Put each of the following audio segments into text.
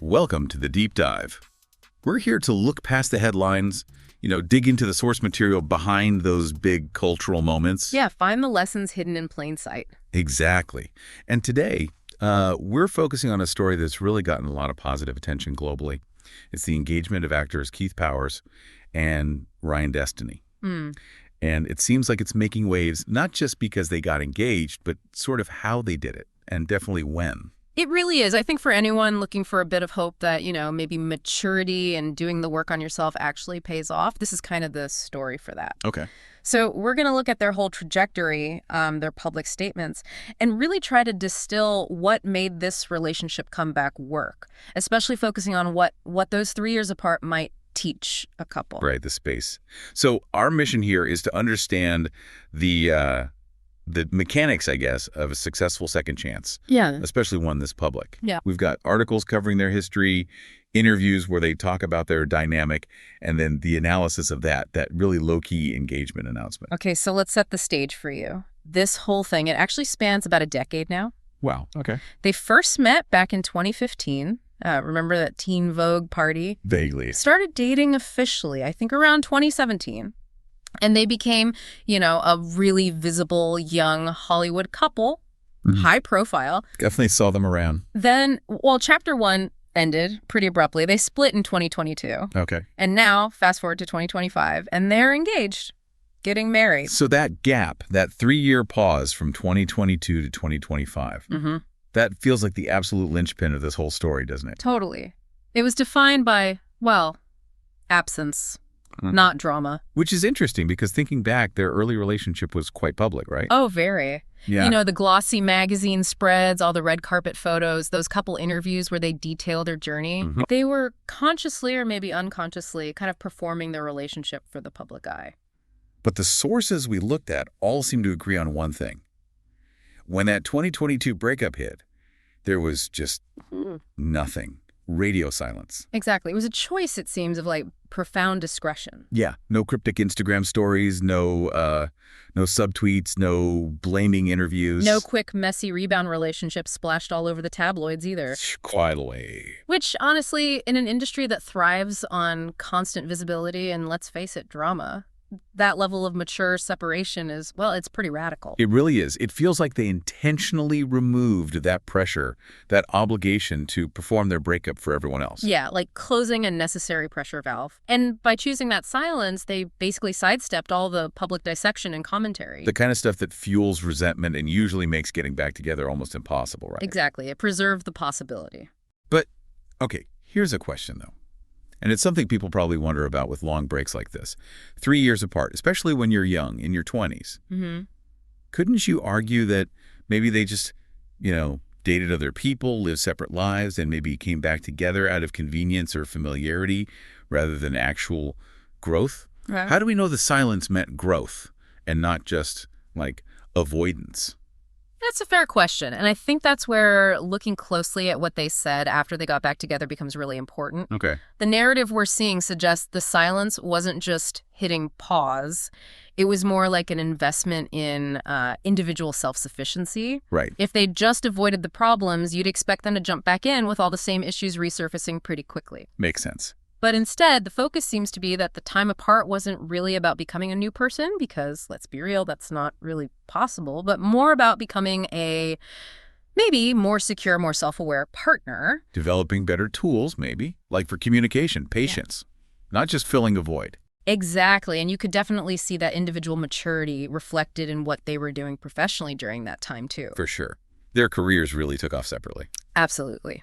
Welcome to the Deep Dive. We're here to look past the headlines, dig into the source material behind those big cultural moments. Yeah, find the lessons hidden in plain sight. Exactly. And today, we're focusing on a story that's really gotten a lot of positive attention globally. It's the engagement of actors Keith Powers and Ryan Destiny. And it seems like it's making waves, not just because they got engaged, but sort of how they did it, and definitely when. It really is. I think for anyone looking for a bit of hope that, maybe maturity and doing the work on yourself actually pays off, this is kind of the story for that. Okay. So we're going to look at their whole trajectory, their public statements, and really try to distill what made this relationship comeback work, especially focusing on what those 3 years apart might teach a couple. Right, the space. So our mission here is to understand the mechanics, I guess, of a successful second chance. Yeah. Especially one this public. Yeah. We've got articles covering their history, interviews where they talk about their dynamic, and then the analysis of that really low-key engagement announcement. Okay, so let's set the stage for you. This whole thing, it actually spans about a decade now. Wow, okay. They first met back in 2015. Remember that Teen Vogue party? Vaguely. Started dating officially, I think, around 2017. And they became, a really visible young Hollywood couple, high profile. Definitely saw them around. Then, chapter 1 ended pretty abruptly. They split in 2022. Okay. And now, fast forward to 2025, and they're engaged, getting married. So that gap, that 3-year pause from 2022 to 2025, that feels like the absolute linchpin of this whole story, doesn't it? Totally. It was defined by, absence. Not drama. Which is interesting because thinking back, their early relationship was quite public, right? Oh, very. Yeah. The glossy magazine spreads, all the red carpet photos, those couple interviews where they detail their journey. They were consciously or maybe unconsciously kind of performing their relationship for the public eye. But the sources we looked at all seem to agree on one thing. When that 2022 breakup hit, there was just nothing. Radio silence. Exactly. It was a choice, it seems, of profound discretion. Yeah. No cryptic Instagram stories, no subtweets, no blaming interviews. No quick, messy rebound relationships splashed all over the tabloids either. Quietly. Which, honestly, in an industry that thrives on constant visibility and, let's face it, drama, that level of mature separation is, it's pretty radical. It really is. It feels like they intentionally removed that pressure, that obligation to perform their breakup for everyone else. Yeah, like closing a necessary pressure valve. And by choosing that silence, they basically sidestepped all the public dissection and commentary. The kind of stuff that fuels resentment and usually makes getting back together almost impossible, right? Exactly. It preserved the possibility. But, okay, here's a question, though. And it's something people probably wonder about with long breaks like this. 3 years apart, especially when you're young, in your 20s. Couldn't you argue that maybe they just, dated other people, lived separate lives, and maybe came back together out of convenience or familiarity rather than actual growth? Right. How do we know the silence meant growth and not just, avoidance? That's a fair question. And I think that's where looking closely at what they said after they got back together becomes really important. Okay. The narrative we're seeing suggests the silence wasn't just hitting pause. It was more like an investment in individual self-sufficiency. Right. If they just avoided the problems, you'd expect them to jump back in with all the same issues resurfacing pretty quickly. Makes sense. But instead, the focus seems to be that the time apart wasn't really about becoming a new person, because, let's be real, that's not really possible, but more about becoming a maybe more secure, more self-aware partner. Developing better tools, maybe, like for communication, patience, not just filling a void. Exactly, and you could definitely see that individual maturity reflected in what they were doing professionally during that time, too. For sure. Their careers really took off separately. Absolutely.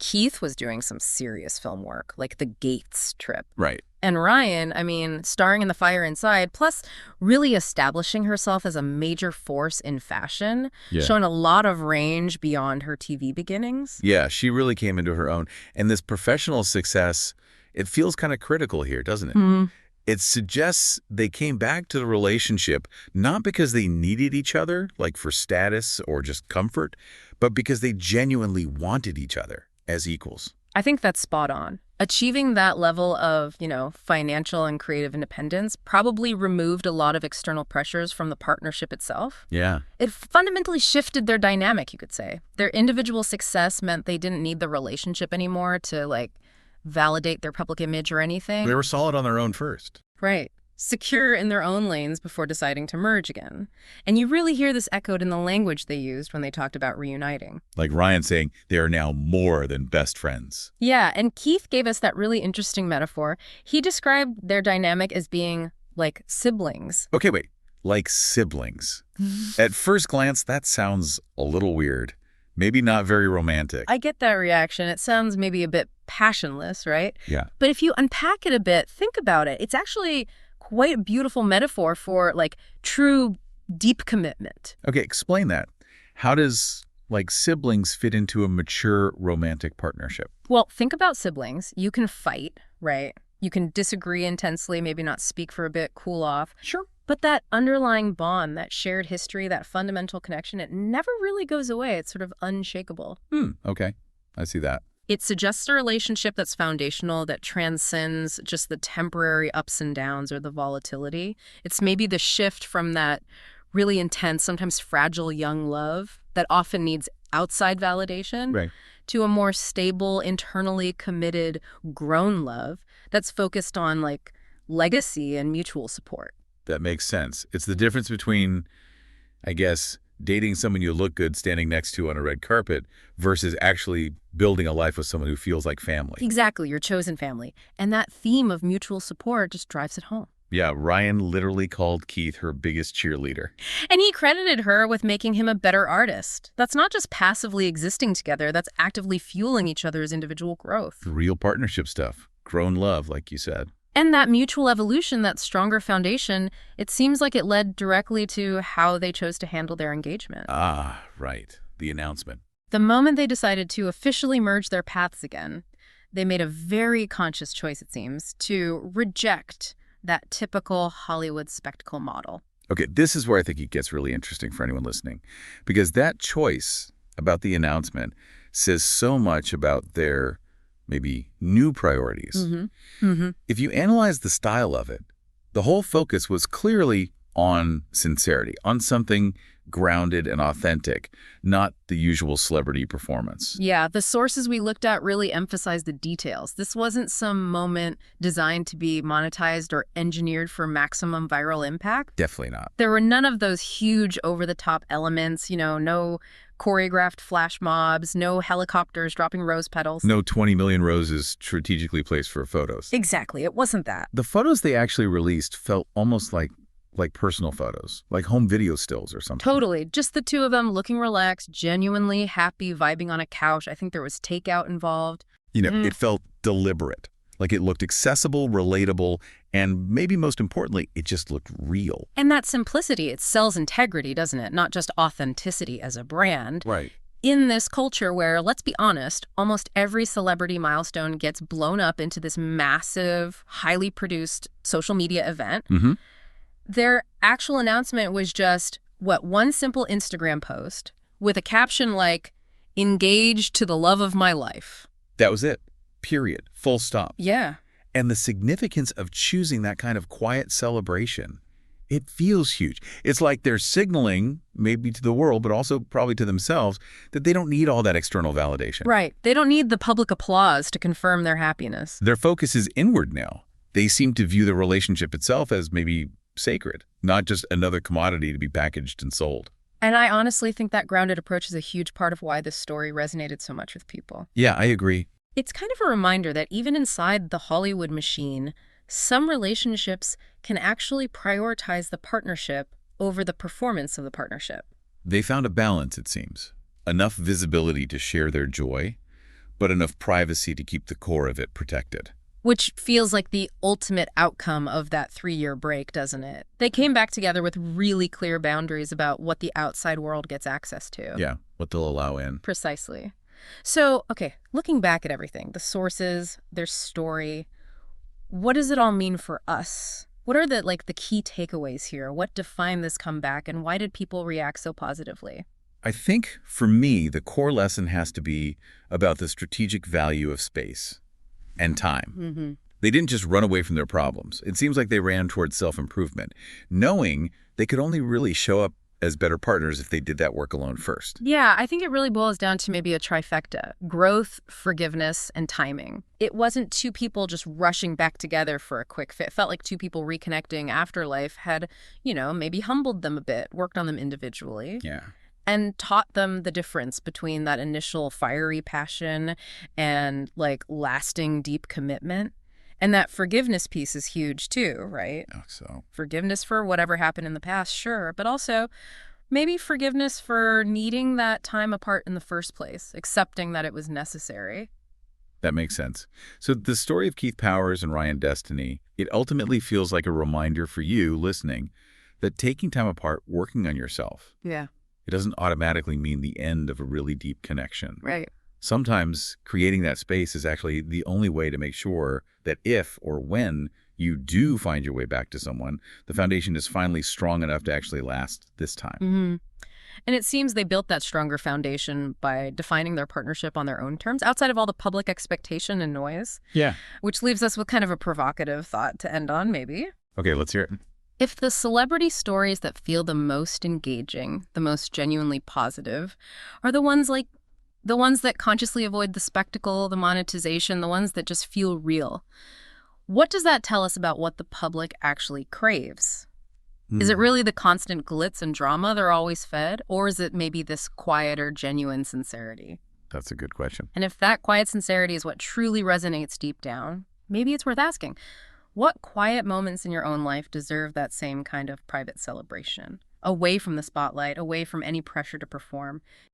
Keith was doing some serious film work, like the Gates trip. Right. And Ryan, starring in The Fire Inside, plus really establishing herself as a major force in fashion, showing a lot of range beyond her TV beginnings. Yeah, she really came into her own. And this professional success, it feels kind of critical here, doesn't it? It suggests they came back to the relationship not because they needed each other, like for status or just comfort, but because they genuinely wanted each other as equals. I think that's spot on. Achieving that level of, financial and creative independence probably removed a lot of external pressures from the partnership itself. Yeah. It fundamentally shifted their dynamic, you could say. Their individual success meant they didn't need the relationship anymore to, validate their public image or anything. They were solid on their own first. Right. Secure in their own lanes before deciding to merge again. And you really hear this echoed in the language they used when they talked about reuniting. Like Ryan saying they are now more than best friends. Yeah, and Keith gave us that really interesting metaphor. He described their dynamic as being like siblings. Okay, wait. Like siblings. At first glance, that sounds a little weird. Maybe not very romantic. I get that reaction. It sounds maybe a bit passionless, right? Yeah. But if you unpack it a bit, think about it. It's actually quite a beautiful metaphor for true deep commitment. Okay, explain that. How does siblings fit into a mature romantic partnership? Well, think about siblings. You can fight, right? You can disagree intensely, maybe not speak for a bit, cool off. Sure. But that underlying bond, that shared history, that fundamental connection, it never really goes away. It's sort of unshakable. Okay. I see that. It suggests a relationship that's foundational, that transcends just the temporary ups and downs or the volatility. It's maybe the shift from that really intense, sometimes fragile young love that often needs outside validation to a more stable, internally committed, grown love that's focused on legacy and mutual support. That makes sense. It's the difference between, I guess, dating someone you look good standing next to on a red carpet versus actually building a life with someone who feels like family. Exactly, your chosen family. And that theme of mutual support just drives it home. Yeah, Ryan literally called Keith her biggest cheerleader. And he credited her with making him a better artist. That's not just passively existing together, that's actively fueling each other's individual growth. Real partnership stuff. Grown love, like you said. And that mutual evolution, that stronger foundation, it seems like it led directly to how they chose to handle their engagement. Ah, right. The announcement. The moment they decided to officially merge their paths again, they made a very conscious choice, it seems, to reject that typical Hollywood spectacle model. Okay, this is where I think it gets really interesting for anyone listening, because that choice about the announcement says so much about their maybe new priorities. If you analyze the style of it, the whole focus was clearly on sincerity, on something grounded and authentic, not the usual celebrity performance. Yeah, the sources we looked at really emphasized the details. This wasn't some moment designed to be monetized or engineered for maximum viral impact. Definitely not. There were none of those huge over-the-top elements, no choreographed flash mobs, no helicopters dropping rose petals. No 20 million roses strategically placed for photos. Exactly, it wasn't that. The photos they actually released felt almost like personal photos, like home video stills or something. Totally. Just the two of them looking relaxed, genuinely happy, vibing on a couch. I think there was takeout involved. It felt deliberate. Like it looked accessible, relatable, and maybe most importantly, it just looked real. And that simplicity, it sells integrity, doesn't it? Not just authenticity as a brand. Right. In this culture where, let's be honest, almost every celebrity milestone gets blown up into this massive, highly produced social media event, their actual announcement was just, one simple Instagram post with a caption like, "Engaged to the love of my life." That was it. Period. Full stop. Yeah. And the significance of choosing that kind of quiet celebration, it feels huge. It's like they're signaling, maybe to the world, but also probably to themselves, that they don't need all that external validation. Right. They don't need the public applause to confirm their happiness. Their focus is inward now. They seem to view the relationship itself as maybe sacred, not just another commodity to be packaged and sold. And I honestly think that grounded approach is a huge part of why this story resonated so much with people. Yeah, I agree. It's kind of a reminder that even inside the Hollywood machine, some relationships can actually prioritize the partnership over the performance of the partnership. They found a balance, it seems. Enough visibility to share their joy, but enough privacy to keep the core of it protected. Which feels like the ultimate outcome of that 3-year break, doesn't it? They came back together with really clear boundaries about what the outside world gets access to. Yeah, what they'll allow in. Precisely. So, okay, looking back at everything, the sources, their story, what does it all mean for us? What are the key takeaways here? What defined this comeback, and why did people react so positively? I think, for me, the core lesson has to be about the strategic value of space. and time. Mm-hmm. They didn't just run away from their problems. It seems like they ran towards self-improvement, knowing they could only really show up as better partners if they did that work alone first. Yeah, I think it really boils down to maybe a trifecta: growth, forgiveness, and timing. It wasn't two people just rushing back together for a quick fit. It felt like two people reconnecting after life had, maybe humbled them a bit, worked on them individually. Yeah. And taught them the difference between that initial fiery passion and like lasting deep commitment. And that forgiveness piece is huge too, right? Oh, so. Forgiveness for whatever happened in the past, sure, but also maybe forgiveness for needing that time apart in the first place, accepting that it was necessary. That makes sense. So the story of Keith Powers and Ryan Destiny, it ultimately feels like a reminder for you listening that taking time apart, working on yourself, Yeah. it doesn't automatically mean the end of a really deep connection. Right. Sometimes creating that space is actually the only way to make sure that if or when you do find your way back to someone, the foundation is finally strong enough to actually last this time. Mm-hmm. And it seems they built that stronger foundation by defining their partnership on their own terms, outside of all the public expectation and noise. Yeah. Which leaves us with kind of a provocative thought to end on, maybe. Okay, let's hear it. If the celebrity stories that feel the most engaging, the most genuinely positive, are the ones that consciously avoid the spectacle, the monetization, the ones that just feel real, what does that tell us about what the public actually craves? Is it really the constant glitz and drama they're always fed, or is it maybe this quieter, genuine sincerity? That's a good question. And if that quiet sincerity is what truly resonates deep down, maybe it's worth asking, what quiet moments in your own life deserve that same kind of private celebration? Away from the spotlight, away from any pressure to perform.